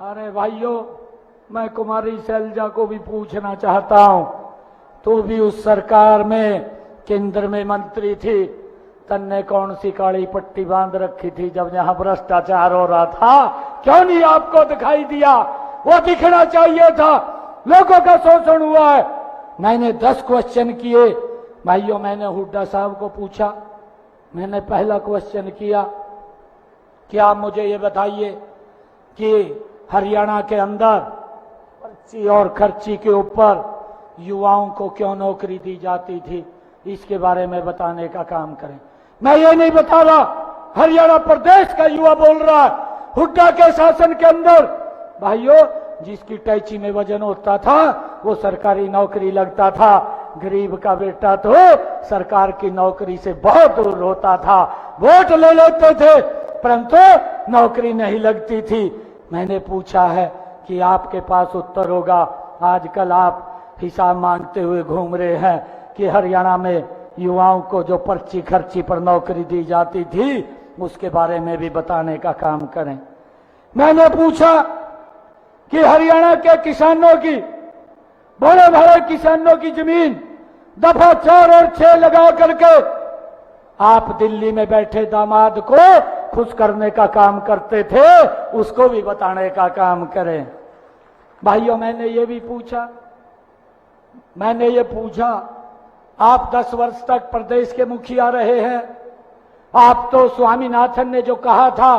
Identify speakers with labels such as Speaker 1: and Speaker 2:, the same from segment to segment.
Speaker 1: अरे भाइयों, मैं कुमारी शैलजा को भी पूछना चाहता हूं, तो भी उस सरकार में केंद्र में मंत्री थी, तन्ने कौन सी काली पट्टी बांध रखी थी जब यहां भ्रष्टाचार हो रहा था? क्यों नहीं आपको दिखाई दिया? वो दिखना चाहिए था। लोगों का शोषण हुआ है। मैंने 10 क्वेश्चन किए भाइयों। मैंने हुड्डा साहब को पूछा, मैंने पहला क्वेश्चन किया कि आप मुझे ये बताइए कि हरियाणा के अंदर पर्ची और खर्ची के ऊपर युवाओं को क्यों नौकरी दी जाती थी, इसके बारे में बताने का काम करें। मैं ये नहीं बता रहा, हरियाणा प्रदेश का युवा बोल रहा है। हुड्डा के शासन के अंदर भाइयों, जिसकी टैची में वजन होता था वो सरकारी नौकरी लगता था। गरीब का बेटा तो सरकार की नौकरी से बहुत दूर होता था। वोट ले लेते थे परंतु नौकरी नहीं लगती थी। मैंने पूछा है कि आपके पास उत्तर होगा। आजकल आप हिसाब मांगते हुए घूम रहे हैं कि हरियाणा में युवाओं को जो पर्ची खर्ची पर नौकरी दी जाती थी उसके बारे में भी बताने का काम करें। मैंने पूछा कि हरियाणा के किसानों की, बड़े बड़े किसानों की जमीन दफा 4 और 6 लगा करके आप दिल्ली में बैठे दामाद को खुश करने का काम करते थे, उसको भी बताने का काम करें। भाइयों, मैंने ये भी पूछा, आप 10 वर्ष तक प्रदेश के मुखिया रहे हैं। आप तो स्वामीनाथन ने जो कहा था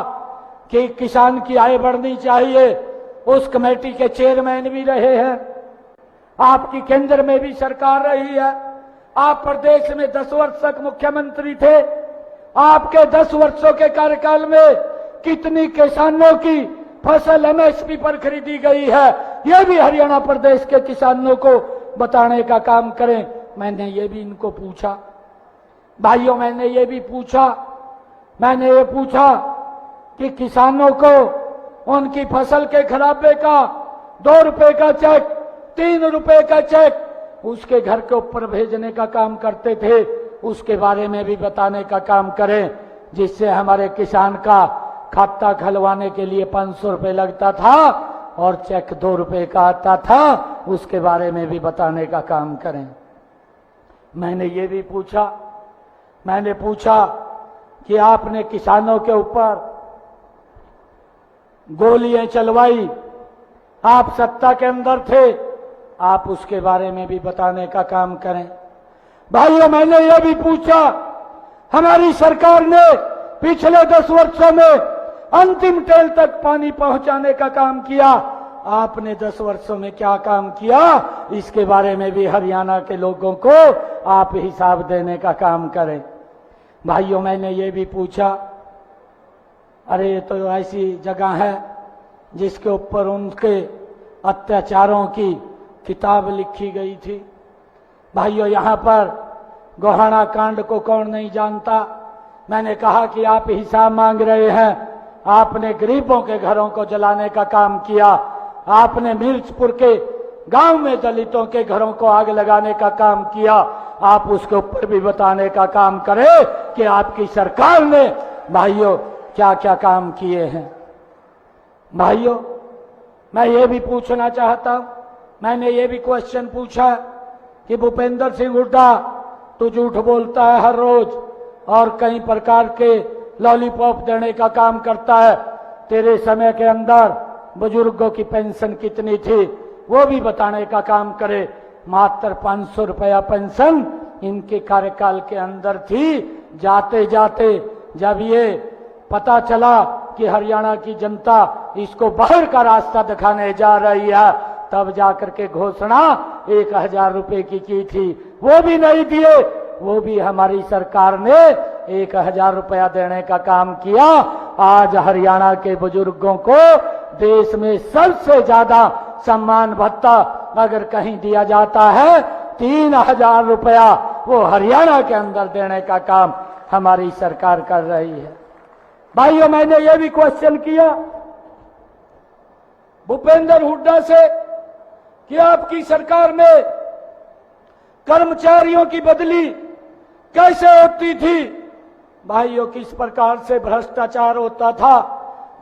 Speaker 1: कि किसान की आय बढ़नी चाहिए, उस कमेटी के चेयरमैन भी रहे हैं। आपकी केंद्र में भी सरकार रही है। आप प्रदेश में 10 वर्ष तक मुख्यमंत्री थे। आपके 10 वर्षों के कार्यकाल में कितनी किसानों की फसल एमएसपी पर खरीदी गई है, यह भी हरियाणा प्रदेश के किसानों को बताने का काम करें। मैंने ये भी इनको पूछा। भाइयों, मैंने ये पूछा कि किसानों को उनकी फसल के खराबे का 2 रुपए का चेक, 3 रुपए का चेक उसके घर के ऊपर भेजने का काम करते थे, उसके बारे में भी बताने का काम करें। जिससे हमारे किसान का खाता खुलवाने के लिए 500 रुपए लगता था और चेक 2 रुपए का आता था, उसके बारे में भी बताने का काम करें। मैंने ये भी पूछा कि आपने किसानों के ऊपर गोलियां चलवाई, आप सत्ता के अंदर थे, आप उसके बारे में भी बताने का काम करें। भाइयों, मैंने ये भी पूछा, हमारी सरकार ने पिछले 10 वर्षों में अंतिम टेल तक पानी पहुंचाने का काम किया, आपने 10 वर्षों में क्या काम किया, इसके बारे में भी हरियाणा के लोगों को आप हिसाब देने का काम करें। भाइयों, मैंने ये भी पूछा, अरे ये तो ऐसी जगह है जिसके ऊपर उनके अत्याचारों की किताब लिखी गई थी। भाइयों, यहाँ पर गोहाना कांड को कौन नहीं जानता। मैंने कहा कि आप हिसाब मांग रहे हैं, आपने गरीबों के घरों को जलाने का काम किया, आपने मिर्चपुर के गांव में दलितों के घरों को आग लगाने का काम किया, आप उसके ऊपर भी बताने का काम करें कि आपकी सरकार ने भाइयों क्या क्या काम किए हैं। भाइयों, मैं ये भी पूछना चाहता हूं, मैंने ये भी क्वेश्चन पूछा कि भूपेंद्र सिंह हुड्डा तू झूठ बोलता है हर रोज और कई प्रकार के लॉलीपॉप देने का काम करता है, तेरे समय के अंदर बुजुर्गों की पेंशन कितनी थी वो भी बताने का काम करे। मात्र 500 रुपया पेंशन इनके कार्यकाल के अंदर थी। जाते जाते जब ये पता चला कि हरियाणा की जनता इसको बाहर का रास्ता दिखाने जा रही है, तब जाकर के घोषणा 1000 रुपए की थी, वो भी नहीं दिए। वो भी हमारी सरकार ने 1000 रुपया देने का काम किया। आज हरियाणा के बुजुर्गों को देश में सबसे ज्यादा सम्मान भत्ता अगर कहीं दिया जाता है 3000 रुपया, वो हरियाणा के अंदर देने का काम हमारी सरकार कर रही है। भाइयों, मैंने ये भी क्वेश्चन किया भूपेंद्र हुड्डा से कि आपकी सरकार में कर्मचारियों की बदली कैसे होती थी। भाइयों, किस प्रकार से भ्रष्टाचार होता था,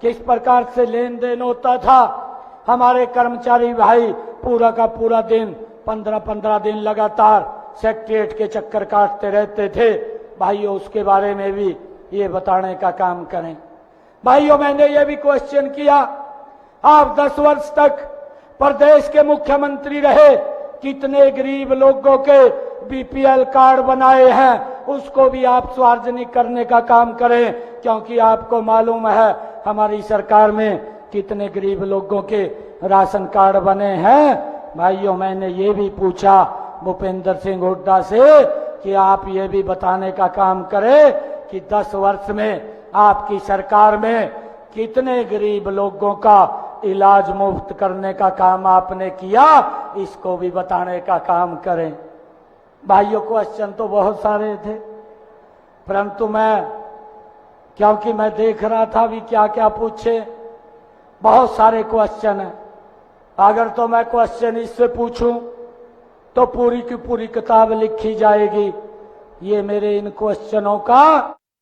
Speaker 1: किस प्रकार से लेन देन होता था, हमारे कर्मचारी भाई पूरा का पूरा दिन 15-15 दिन लगातार सेक्रेटरीट के चक्कर काटते रहते थे। भाइयों, उसके बारे में भी ये बताने का काम करें। भाइयों, मैंने ये भी क्वेश्चन किया, आप 10 वर्ष तक प्रदेश के मुख्यमंत्री रहे, कितने गरीब लोगों के बीपीएल कार्ड बनाए हैं, उसको भी आप सार्वजनिक करने का काम करें, क्योंकि आपको मालूम है हमारी सरकार में कितने गरीब लोगों के राशन कार्ड बने हैं। भाइयों, मैंने ये भी पूछा भूपेंद्र सिंह हुड्डा से कि आप ये भी बताने का काम करें कि 10 वर्ष में आपकी सरकार में कितने गरीब लोगों का इलाज मुफ्त करने का काम आपने किया, इसको भी बताने का काम करें। भाइयों, क्वेश्चन तो बहुत सारे थे, परंतु क्योंकि मैं देख रहा था भी क्या क्या पूछे, बहुत सारे क्वेश्चन हैं। अगर तो मैं क्वेश्चन इससे पूछूं तो पूरी की पूरी किताब लिखी जाएगी। ये मेरे इन क्वेश्चनों का